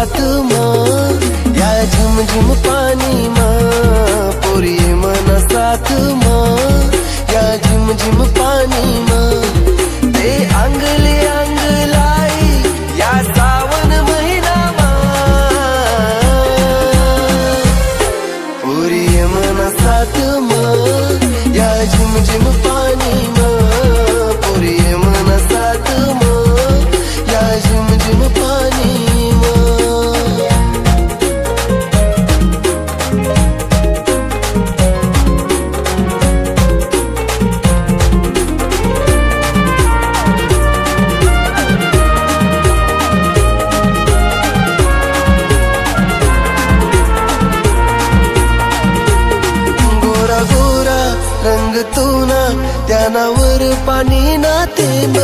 साथ माँ या झिम झिम पानी माँ पोरी मन साथ माँ या झिम झिम पानी माँ ते अंगले अंगलाई या सावन महिना पोरी मन साथ माँ या झिम झिम पानी माँ पोरी मन साथ माँ या झिम झिम पानी रंग तू ना त्यानावर पाणी ना थेंब